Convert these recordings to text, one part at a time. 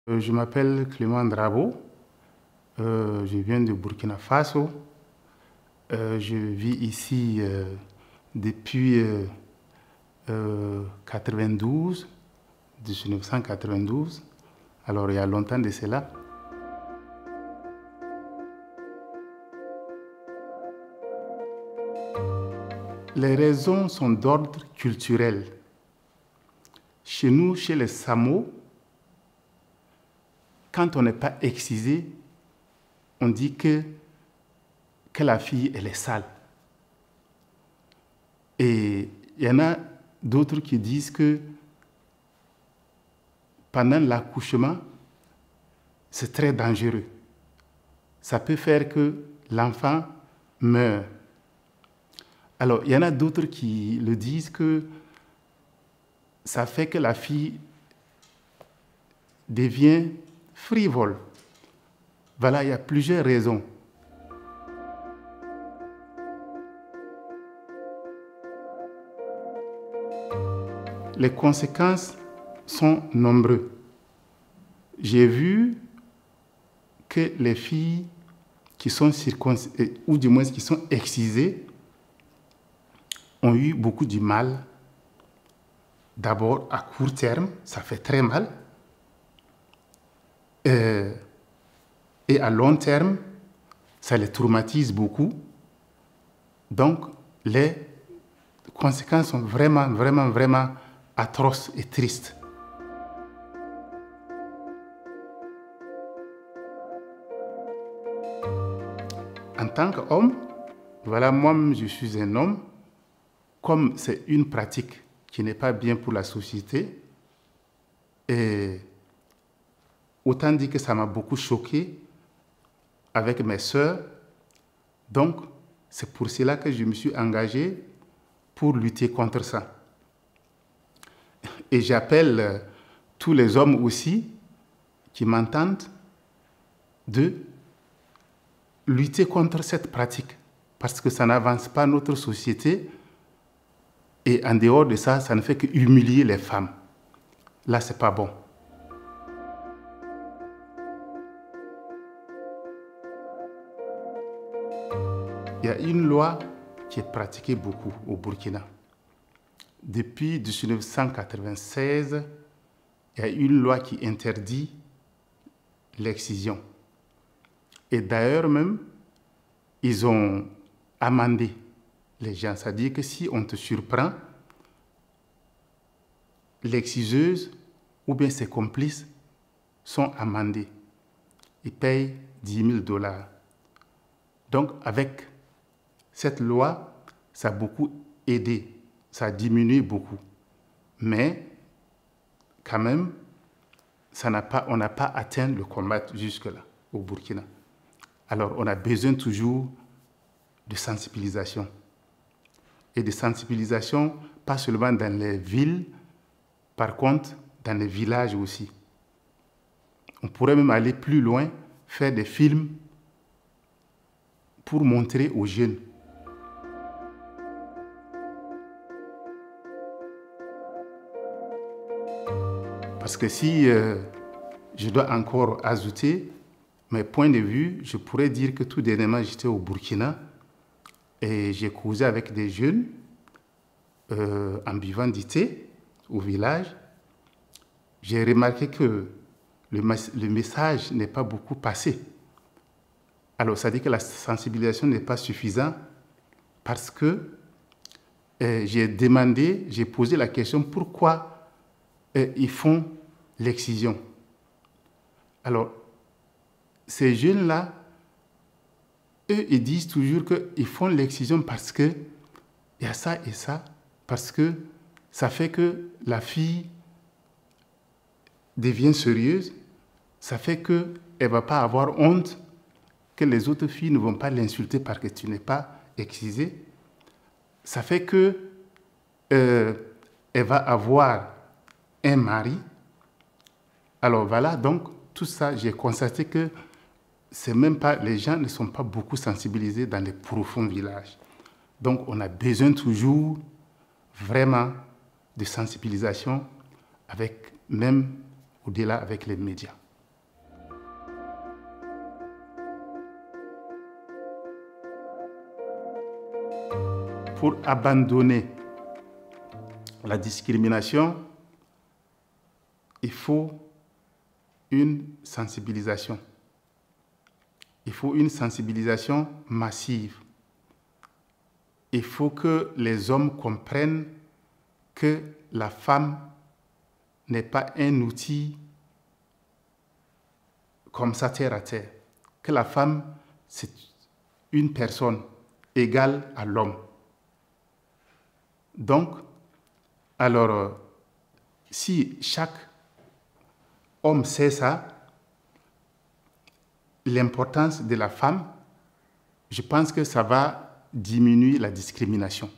Je m'appelle Clément Drabo, je viens de Burkina Faso. Je vis ici depuis 1992. Alors il y a longtemps de cela. Les raisons sont d'ordre culturel. Chez nous, chez les Samo, quand on n'est pas excisé, on dit que la fille, elle est sale. Et il y en a d'autres qui disent que pendant l'accouchement, c'est très dangereux. Ça peut faire que l'enfant meure. Alors, il y en a d'autres qui le disent que ça fait que la fille devient frivole. Voilà, il y a plusieurs raisons. Les conséquences sont nombreuses. J'ai vu que les filles qui sont circoncisées, ou du moins qui sont excisées, ont eu beaucoup de mal. D'abord, à court terme, ça fait très mal. Et à long terme, ça les traumatise beaucoup. Donc, les conséquences sont vraiment atroces et tristes. En tant qu'homme, voilà, moi, je suis un homme. Comme c'est une pratique qui n'est pas bien pour la société, et autant dire que ça m'a beaucoup choqué avec mes sœurs. Donc, c'est pour cela que je me suis engagé pour lutter contre ça. Et j'appelle tous les hommes aussi qui m'entendent de lutter contre cette pratique parce que ça n'avance pas notre société. Et en dehors de ça, ça ne fait que humilier les femmes. Là, c'est pas bon. Il y a une loi qui est pratiquée beaucoup au Burkina. Depuis 1996, il y a une loi qui interdit l'excision. Et d'ailleurs même, ils ont amendé les gens. C'est-à-dire que si on te surprend, l'exciseuse ou bien ses complices sont amendés. Ils payent $10 000. Donc avec cette loi, ça a beaucoup aidé, ça a diminué beaucoup. Mais quand même, on n'a pas atteint le combat jusque-là au Burkina. Alors on a besoin toujours de sensibilisation. Et de sensibilisation, pas seulement dans les villes, par contre, dans les villages aussi. On pourrait même aller plus loin, faire des films pour montrer aux jeunes. Parce que si je dois encore ajouter mes points de vue, je pourrais dire que tout dernièrement, j'étais au Burkina, et j'ai causé avec des jeunes en buvant du thé au village. J'ai remarqué que le message n'est pas beaucoup passé. Alors, ça dit que la sensibilisation n'est pas suffisante parce que j'ai posé la question pourquoi ils font l'excision. Alors, ces jeunes-là, eux, ils disent toujours qu'ils font l'excision parce qu'il y a ça et ça, parce que ça fait que la fille devient sérieuse, ça fait qu'elle ne va pas avoir honte, que les autres filles ne vont pas l'insulter parce que tu n'es pas excisée. Ça fait qu'elle va avoir un mari. Alors voilà, donc tout ça, j'ai constaté que les gens ne sont pas beaucoup sensibilisés dans les profonds villages. Donc, on a besoin toujours vraiment de sensibilisation, même au-delà avec les médias. pour abandonner la discrimination, il faut une sensibilisation. Il faut une sensibilisation massive. Il faut que les hommes comprennent que la femme n'est pas un outil comme ça terre à terre. Que la femme, c'est une personne égale à l'homme. Donc, alors, si chaque homme sait ça, l'importance de la femme, je pense que ça va diminuer la discrimination.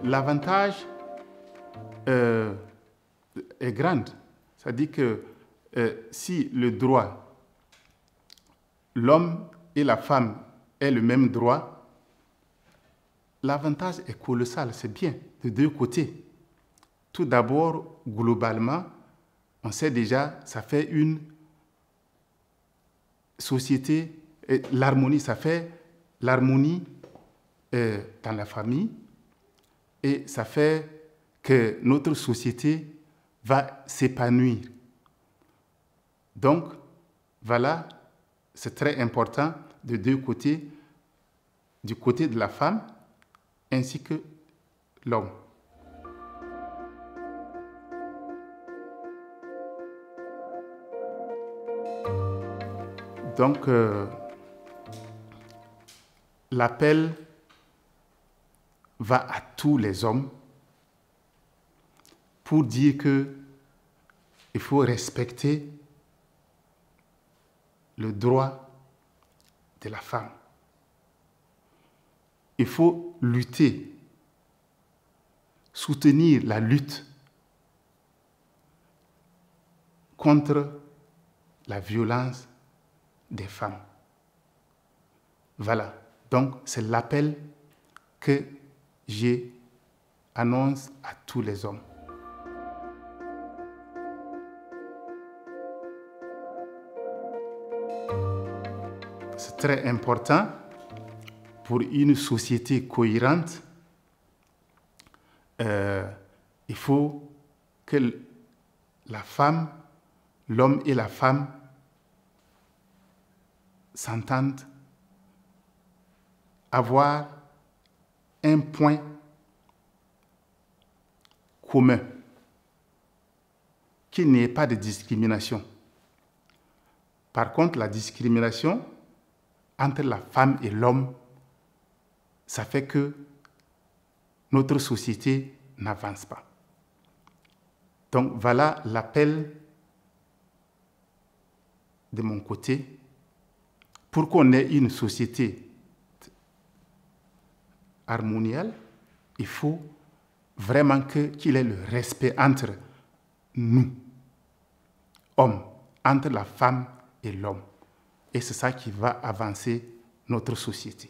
L'avantage est grand. C'est-à-dire que si le droit, l'homme et la femme aient le même droit, l'avantage est colossal, c'est bien, de deux côtés. Tout d'abord, globalement, on sait déjà, ça fait une société, l'harmonie, ça fait l'harmonie dans la famille, et ça fait que notre société va s'épanouir. Donc, voilà, c'est très important de deux côtés, du côté de la femme ainsi que l'homme. Donc, l'appel va à tous les hommes pour dire qu'il faut respecter le droit de la femme. Il faut lutter, soutenir la lutte contre la violence des femmes. Voilà, donc c'est l'appel que j'annonce à tous les hommes. C'est très important pour une société cohérente. Il faut que la femme, l'homme et la femme s'entendent, avoir un point commun, qu'il n'y ait pas de discrimination. Par contre, la discrimination entre la femme et l'homme, ça fait que notre société n'avance pas. Donc voilà l'appel de mon côté pour qu'on ait une société harmonielle. Il faut vraiment qu'il y ait le respect entre nous, hommes, entre la femme et l'homme. Et c'est ça qui va avancer notre société.